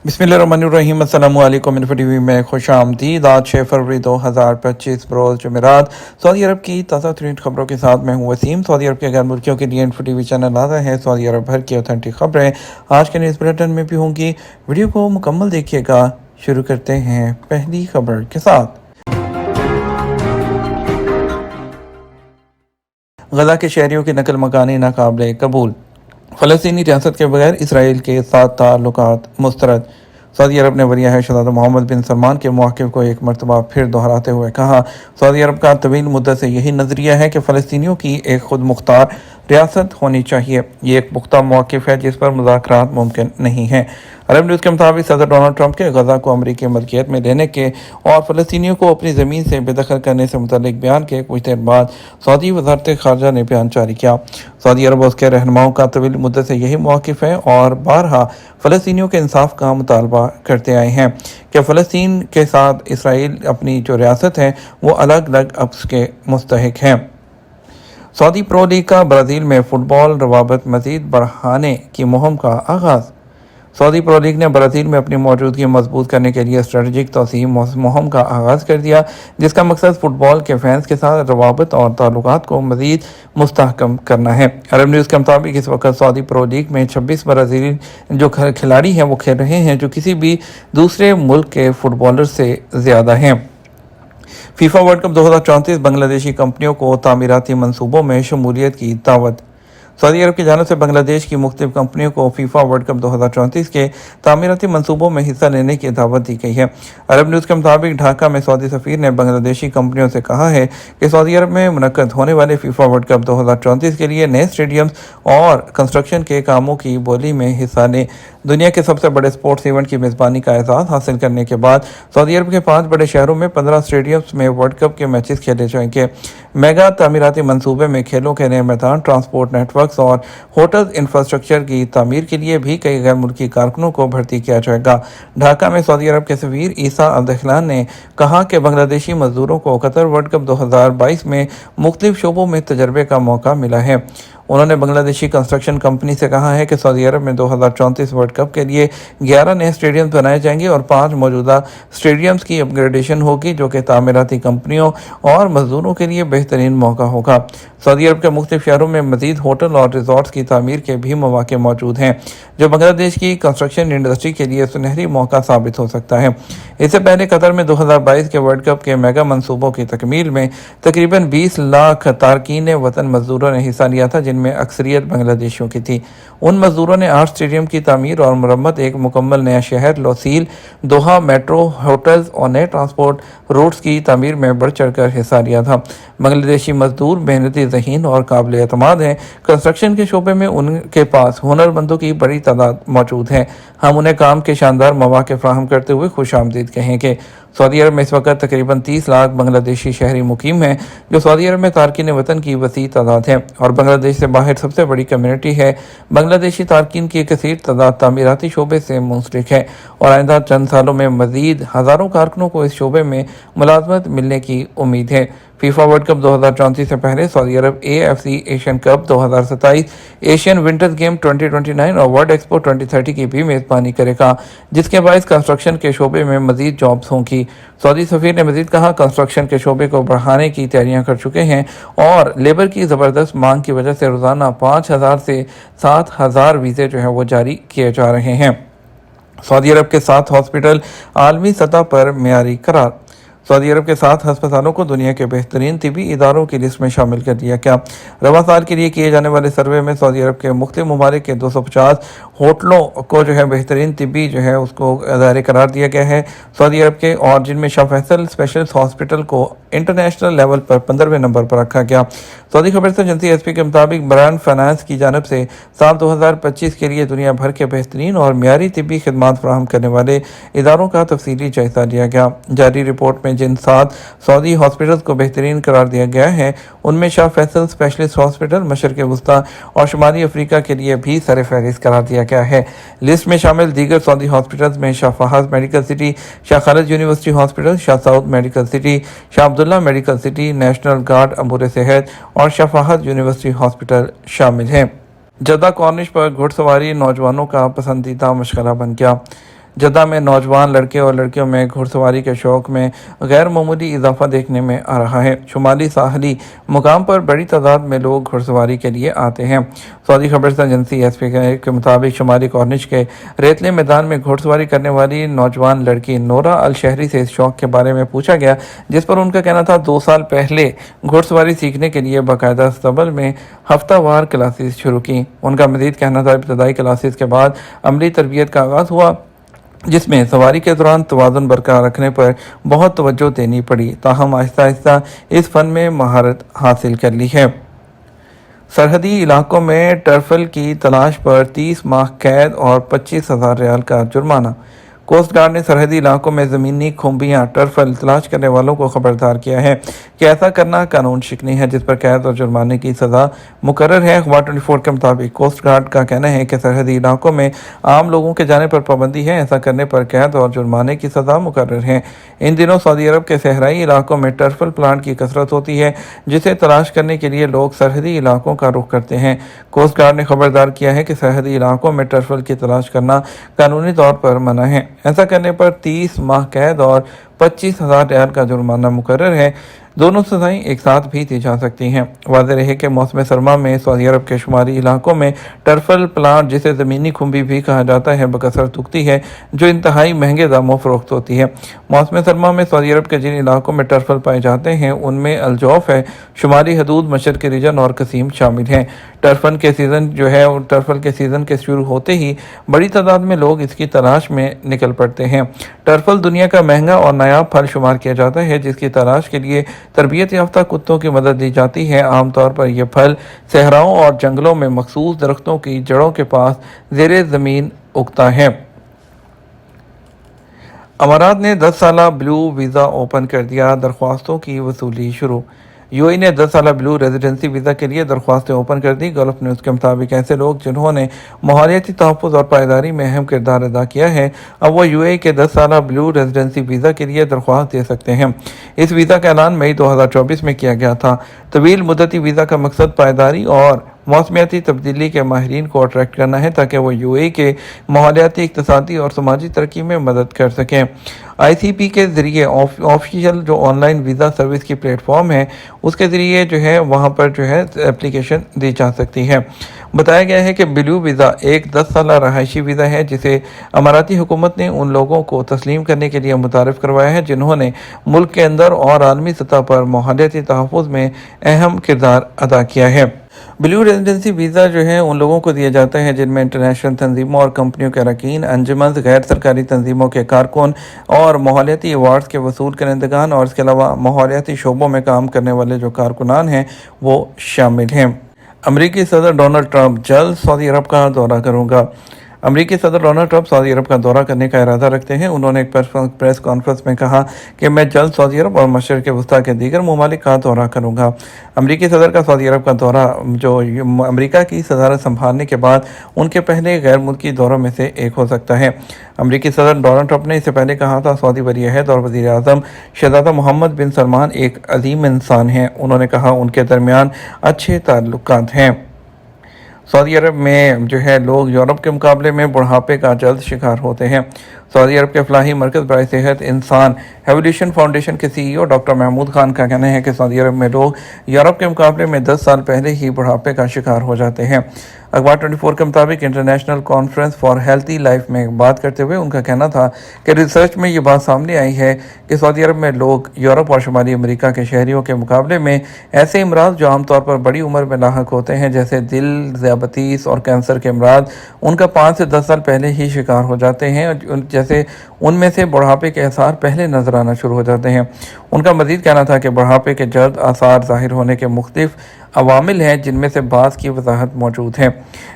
बिस्मिल्लाहिर्रहमानिर्रहीम। अस्सलामु अलैकुम। इन्फो टीवी में खुश आमदीद। आज 6 फरवरी 2025 बरोज़ जुमेरात सऊदी अरब की ताज़ा तरीन खबरों के साथ मैं हूँ वसीम। सऊदी अरब के गैर मुल्कियों के लिए इन्फो टीवी चैनल लाता है सऊदी अरब भर की ऑथेंटिक खबरें आज के न्यूज़ बुलेटिन में भी होंगी। वीडियो को मुकम्मल देखिएगा। शुरू करते हैं पहली खबर के साथ। गजा के शहरियों की नकल मकानी नाकाबिले कबूल। फ़लस्तीनी रियासत के बगैर इसराइल के साथ ताल्लुकात मुस्तरद। सऊदी अरब ने वली अहद शहज़ादा मोहम्मद बिन सलमान के मौक़िफ़ को एक मरतबा फिर दोहराते हुए कहा, सऊदी अरब का तवील मुद्दत से यही नज़रिया है कि फ़लस्तीनियों की एक खुद मुख्तार रियासत होनी चाहिए। ये एक पुख्ता मौक़िफ़ है जिस पर मुज़ाकरात मुमकिन नहीं है। अरब न्यूज़ के मुताबिक सदर डोनाल्ड ट्रंप के गजा को अमरीकी मलकियत में लेने के और फ़लस्तीनियों को अपनी ज़मीन से बेदखल करने से मुतल्लिक बयान के कुछ देर बाद सऊदी वज़ारत ख़ारजा ने बयान जारी किया। सऊदी अरब और उसके रहनुमाओं का तवील मुद्दत से यही मौक़िफ़ है और बारहा फ़लस्तीनियों के इंसाफ का मुतालबा करते आए हैं कि फ़लस्तीन के साथ इसराइल अपनी जो रियासत है वो अलग अलग अब्स के मुस्तहिक हैं। सऊदी प्रो लीग का ब्राज़ील में फ़ुटबॉल रवाबत मज़ीद बढ़ाने की मुहिम का आगाज़। सऊदी प्रो लीग ने ब्राज़ील में अपनी मौजूदगी मजबूत करने के लिए स्ट्रेटजिक तोसी मुहिम का आगाज़ कर दिया, जिसका मकसद फ़ुटबॉल के फैंस के साथ रवाबत और ताल्लुकात को मज़ीद मुस्तहकम करना है। अरब न्यूज़ के मुताबिक इस वक्त सऊदी प्रो लीग में 26 ब्राज़ीली जो खिलाड़ी हैं वो खेल रहे हैं, जो किसी भी दूसरे मुल्क के फ़ुटबॉलर से ज़्यादा हैं। फीफा वर्ल्ड कप 2034 बांग्लादेशी कंपनियों को तामीराती मंसूबों में शमूलियत की दावत। सऊदी अरब की जानिब से बांग्लादेश की मुख्तलिफ कंपनियों को फीफा वर्ल्ड कप 2034 के तामीराती मंसूबों में हिस्सा लेने की दावत दी गई है। अरब न्यूज़ के मुताबिक ढाका में सऊदी सफ़ीर ने बांग्लादेशी कंपनियों से कहा है कि सऊदी अरब में मुनक्कद होने वाले फीफा वर्ल्ड कप 2034 के लिए नए स्टेडियम्स और कंस्ट्रक्शन के कामों की बोली में हिस्सा लें। दुनिया के सबसे बड़े स्पोर्ट्स इवेंट की मेज़बानी का एहसास हासिल करने के बाद सऊदी अरब के 5 बड़े शहरों में 15 स्टेडियम्स में वर्ल्ड कप के मैचेस खेले जाएंगे। मेगा तामीराती मंसूबे में खेलों के नए मैदान, ट्रांसपोर्ट नेटवर्क्स और होटल इंफ्रास्ट्रक्चर की तामीर के लिए भी कई गैर मुल्की कारकुनों को भर्ती किया जाएगा। ढाका में सऊदी अरब के सफ़ीर ईसा अब्दुल्लाह ने कहा कि बांग्लादेशी मजदूरों को कतर वर्ल्ड कप 2022 में मुख्तलिफ शोबों में तजर्बे का मौका मिला है। उन्होंने बांग्लादेशी कंस्ट्रक्शन कंपनी से कहा है कि सऊदी अरब में 2034 वर्ल्ड कप के लिए 11 नए स्टेडियम्स बनाए जाएंगे और 5 मौजूदा स्टेडियम्स की अपग्रेडेशन होगी, जो कि तामीराती कंपनियों और मजदूरों के लिए बेहतरीन मौका होगा। सऊदी अरब के मुख्तलिफ शहरों में मजीद होटल और रिजॉर्ट्स की तामीर के भी मौके मौजूद हैं, जो बांग्लादेश की कंस्ट्रक्शन इंडस्ट्री के लिए सुनहरी मौका साबित हो सकता है। इससे पहले कतर में 2022 के वर्ल्ड कप के मेगा मंसूबों की तकमील में तकरीबन 20 लाख तारकीन वतन मजदूरों ने हिस्सा लिया था, जिनमें अक्सरियत बांग्लादेशियों की थी। उन मजदूरों ने 8 स्टेडियम की तामीर और मरम्मत, एक मुकम्मल नया शहर लोसील, दोहा मेट्रो, होटल्स और नए ट्रांसपोर्ट रूट्स की तामीर में बढ़ चढ़ कर हिस्सा लिया था। बांग्लादेशी मजदूर मेहनती, ज़हीन और काबिल एतमाद हैं। कंस्ट्रक्शन के शोबे में उनके पास हुनरमंदों की बड़ी तादाद मौजूद है। हम उन्हें काम के शानदार मौके फराहम करते हुए खुश आमदीद कहेंगे। सऊदी अरब में इस वक्त तकरीबन 30 लाख बांग्लादेशी शहरी मुकीम हैं, जो सऊदी अरब में तारकीन वतन की वसी तादाद है और बांग्लादेश से बाहर सबसे बड़ी कम्युनिटी है। बांग्लादेशी तारकीन की कसीर तादाद तामीराती शोबे से मुंसलिक है और आइंदा चंद सालों में मजीद हज़ारों कारकुनों को इस शोबे में मुलाजमत मिलने की उम्मीद है। फीफा वर्ल्ड कप 2034 से पहले सऊदी अरब AFC Asian cup 2027, Asian winters game 2029 और वर्ल्ड एक्सपो 2030 की भी मेज़बानी करेगा, जिसके बायस कंस्ट्रक्शन के शोबे में मजीद जॉब्स होंगी। सऊदी सफ़ीर ने मजीद कहा, कंस्ट्रक्शन के शोबे को बढ़ाने की तैयारियां कर चुके हैं और लेबर की ज़बरदस्त मांग की वजह से रोज़ाना 5,000 से 7,000 वीज़े जो है वो जारी किए जा रहे हैं। सऊदी अरब के 7 हॉस्पिटल आलमी सतह पर मेयारी करार। सऊदी अरब के 7 हस्पतालों को दुनिया के बेहतरीन तिबी इदारों की लिस्ट में शामिल कर दिया गया। रवा साल के लिए किए जाने वाले सर्वे में सऊदी अरब के मुख्तलिफ ममालिक के 250 होटलों को जो है बेहतरीन तिबी जो है उसको अदारे करार दिया गया है। सऊदी अरब के और जिनमें शाह फैसल स्पेशलिस्ट हॉस्पिटल को इंटरनेशनल लेवल पर 15वें नंबर पर रखा गया। सऊदी खबर से एजेंसी SP के मुताबिक ब्रांड फाइनेंस की जानब से साल 2025 के लिए दुनिया भर के बेहतरीन और मियारी तिबी खिदमात फराहम करने वाले इदारों का तफसीली जायजा लिया गया। जारी रिपोर्ट में जिन 7 सऊदी हॉस्पिटल्स को बेहतरीन करार दिया गया है, उनमें शाह फैसल स्पेशलिस्ट हॉस्पिटल मशरक़ वस्ता और शुमाली अफ्रीका के लिए भी सर फहरिस्त करार दिया गया है। लिस्ट में शामिल दीगर सऊदी हॉस्पिटल्स में Shah Fahad medical city, Shah Khalid university hospital, Shah Saud medical city, Shah Abdullah medical city, national guard अबूर सेहत और शाह फहद यूनिवर्सिटी हॉस्पिटल शामिल हैं। जद्दा कॉर्निश पर घुड़सवारी नौजवानों का पसंदीदा मशगला बन गया। जद्दा में नौजवान लड़के और लड़कियों में घुड़सवारी के शौक में गैर मामूली इजाफा देखने में आ रहा है। शुमाली साहली मुकाम पर बड़ी तादाद में लोग घुड़सवारी के लिए आते हैं। सऊदी खबरसां एजेंसी एसपी के मुताबिक शुमाली कॉर्निश के रेतले मैदान में घुड़सवारी करने वाली नौजवान लड़की नोरा अल शहरी से इस शौक के बारे में पूछा गया, जिस पर उनका कहना था 2 साल पहले घुड़सवारी सीखने के लिए बाकायदा सबल में हफ्तावार क्लासेस शुरू की। उनका मजीद कहना था इब्तदाई क्लासेस के बाद अमली तरबियत का आगाज़ हुआ, जिसमें सवारी के दौरान तवाज़ुन बरकरार रखने पर बहुत तवज्जो देनी पड़ी। ताहम आहिस्ता आहिस्ता इस फ़न में महारत हासिल कर ली है। सरहदी इलाकों में टर्फल की तलाश पर 30 माह कैद और 25,000 रियाल का जुर्माना। कोस्ट गार्ड ने सरहदी इलाकों में ज़मीनी खुम्बियाँ टर्फल तलाश करने वालों को खबरदार किया है कि ऐसा करना कानून शिकनी है, जिस पर कैद और जुर्माने की सज़ा मुकर्रर है। अखबार 24 के मुताबिक कोस्ट गार्ड का कहना है कि सरहदी इलाकों में आम लोगों के जाने पर पाबंदी है, ऐसा करने पर कैद और जुर्माने की सज़ा मुकर्रर है। इन दिनों सऊदी अरब के सहराई इलाकों में टर्फल प्लांट की कसरत होती है, जिसे तलाश करने के लिए लोग सरहदी इलाकों का रुख करते हैं। कोस्ट गार्ड ने खबरदार किया है कि सरहदी इलाकों में टर्फल की तलाश करना कानूनी तौर पर मना है। ऐसा करने पर 30 माह कैद और 25,000 रियाल का जुर्माना मुकर्रर है। दोनों सज़ाएं एक साथ भी दी जा सकती हैं। वाज़ेह रहे कि मौसम सरमा में सऊदी अरब के शुमारी इलाकों में टर्फल प्लांट, जिसे ज़मीनी खुम्बी भी कहा जाता है, बकसरत उगती है, जो इंतहाई महंगे दामों फरोख्त होती है। मौसम सरमा में सऊदी अरब के जिन इलाकों में टर्फल पाए जाते हैं उनमें अलजौफ है, शुमाली हदूद, मशरक़ी रीजन और कसीम शामिल हैं। टर्फल के सीज़न के शुरू होते ही बड़ी तादाद में लोग इसकी तलाश में निकल पड़ते हैं। टर्फल दुनिया का महंगा और नायाब फल शुमार किया जाता है, जिसकी तलाश के लिए तरबियत याफ्ता कुत्तों की मदद ली जाती है। आमतौर पर यह फल सहराओं और जंगलों में मखसूस दरख्तों की जड़ों के पास ज़ेरे ज़मीन उगता है। अमारात ने 10 साला ब्लू वीज़ा ओपन कर दिया, दरख्वास्तों की वसूली शुरू। यूएई ने 10 साला ब्लू रेजिडेंसी वीज़ा के लिए दरख्वास्तें ओपन कर दी। गल्फ न्यूज़ के मुताबिक ऐसे लोग जिन्होंने माहौलियाती तहफ़्फ़ुज़ और पायदारी में अहम किरदार अदा किया है, अब वो यूएई के 10 साला ब्लू रेजिडेंसी वीज़ा के लिए दरख्वास्त दे सकते हैं। इस वीज़ा का ऐलान मई 2024 में किया गया था। तवील मुद्दती वीज़ा का मकसद पायदारी और मौसमियाती तब्दीली के माहिरीन को अट्रैक्ट करना है, ताकि वो यूएई के माहौलियाती, इक़्तिसादी और समाजी तरक्की में मदद कर सकें। आईसीपी के ज़रिए ऑफिशियल जो ऑनलाइन वीज़ा सर्विस की प्लेटफॉर्म है, उसके ज़रिए जो है वहाँ पर जो है एप्लीकेशन दी जा सकती है। बताया गया है कि ब्लू वीज़ा एक 10 साला रहायशी वीज़ा है, जिसे अमाराती हुकूमत ने उन लोगों को तस्लीम करने के लिए मुतारिफ़ करवाया है जिन्होंने मुल्क के अंदर और आलमी सतह पर माहौलियाती तहफ़्फ़ुज़ में अहम किरदार अदा किया है। ब्लू रेजिडेंसी वीज़ा जो है उन लोगों को दिया जाता है जिनमें इंटरनेशनल तंजीमों और कंपनियों के अरकान, अंजुमन, गैर सरकारी तंजीमों के कारकुन और माहौलियाती अवार्ड्स के वसूल करंदगान और इसके अलावा माहौलियाती शोबों में काम करने वाले जो कारकुनान हैं वो शामिल हैं। अमरीकी सदर डोनाल्ड ट्रंप जल्द सऊदी अरब का दौरा करूँगा। अमरीकी सदर डोनाल्ड ट्रंप सऊदी अरब का दौरा करने का इरादा रखते हैं। उन्होंने एक प्रेस कॉन्फ्रेंस में कहा कि मैं जल्द सऊदी अरब और मशरिक़ वस्ता के दीगर ममालिक का दौरा करूँगा। अमरीकी सदर का सऊदी अरब का दौरा जो अमरीका की सदारत संभालने के बाद उनके पहले गैर मुल्की दौरों में से एक हो सकता है। अमरीकी सदर डोनाल्ड ट्रंप ने इससे पहले कहा था सऊदी वली-ए-अहद और वज़ीर आज़म शहज़ादा मोहम्मद बिन सलमान एक अजीम इंसान हैं। उन्होंने कहा उनके दरमियान अच्छे ताल्लुकात हैं। सऊदी अरब में जो है लोग यूरोप के मुकाबले में बुढ़ापे का जल्द शिकार होते हैं। सऊदी अरब के फलाही मरकज़ बराए सेहत इंसान एवोल्यूशन फाउंडेशन के CEO डॉक्टर महमूद खान का कहना है कि सऊदी अरब में लोग यूरोप के मुकाबले में 10 साल पहले ही बुढ़ापे का शिकार हो जाते हैं। अखबार 24 के मुताबिक international conference for healthy life में बात करते हुए उनका कहना था कि रिसर्च में ये बात सामने आई है कि सऊदी अरब में लोग यूरोप और शुमाली अमेरिका के शहरियों के मुकाबले में ऐसे अमराज जो आमतौर पर बड़ी उम्र में लाहक होते हैं, जैसे दिल, ज़ियाबतीस और कैंसर के अमराज, उनका 5 से 10 साल पहले ही शिकार हो जाते हैं, जैसे उनमें से बुढ़ापे के आसार पहले नजर आना शुरू हो जाते हैं। उनका मजीद कहना था कि बुढ़ापे के जल्द आसार ज़ाहिर होने के मुख्तलिफ अवामिल हैं, जिनमें से बाज़ की वजाहत मौजूद है,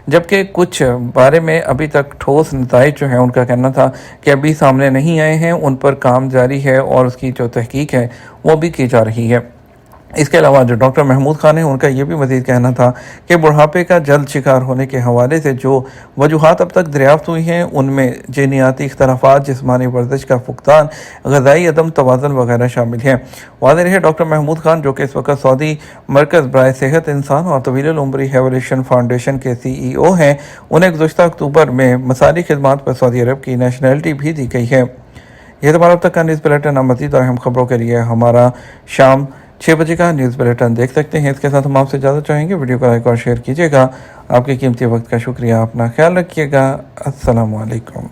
जबकि कुछ बारे में अभी तक ठोस नताइज जो है उनका कहना था कि अभी सामने नहीं आए हैं। उन पर काम जारी है और उसकी जो तहकीक है वो भी की जा रही है। इसके अलावा जो डॉक्टर महमूद खान है, उनका ये भी मज़ीद कहना था कि बुढ़ापे का जल्द शिकार होने के हवाले से जो वजूहात अब तक दरियाफ्त हुई हैं, उनमें जीनियाती इख्तलाफात, जिस्मानी वर्जिश का फुकदान, ग़िज़ाई अदम तवाज़ुन वगैरह शामिल हैं। वाज़ेह है डॉक्टर महमूद खान, जो कि इस वक्त सऊदी मरकज़ बराए सेहत इंसान और तवील उम्री हेवलेशन फाउंडेशन के CEO हैं, उन्हें गुज़श्ता अक्टूबर में मसाली खिदमात पर सऊदी अरब की नेशनलिटी भी दी गई है। यह तो अब तक का न्यूज़ बुलेटिन। मज़ीद और अहम खबरों के लिए हमारा शाम 6 बजे का न्यूज़ बुलेटिन देख सकते हैं। इसके साथ हम आपसे इजाज़त चाहेंगे। वीडियो को लाइक और शेयर कीजिएगा। आपके कीमती वक्त का शुक्रिया। अपना ख्याल रखिएगा। अस्सलामु अलैकुम।